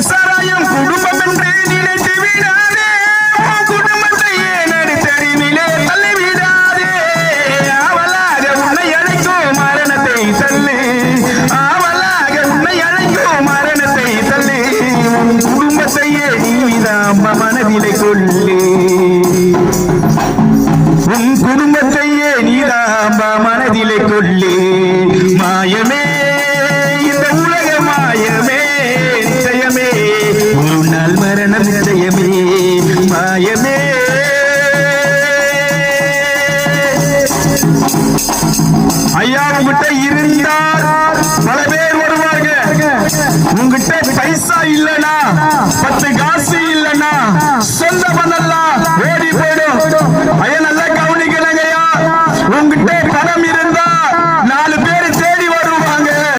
சாராயம் குடும்பம் என்று நினைத்து விடாதே குடும்பத்தையே நடுத்தறிவிலே தள்ளிவிடாதே ஆவலாக உன்னை அழைக்கும் மரணத்தை தள்ளு ஆவலாக உன்னை அழைக்கும் மரணத்தை தள்ளு உன் குடும்பத்தையே நீதான் மனதிலே கொள்ளு உன் குடும்பத்தையே நீதான் மனதிலே கொள்ளு மாயமே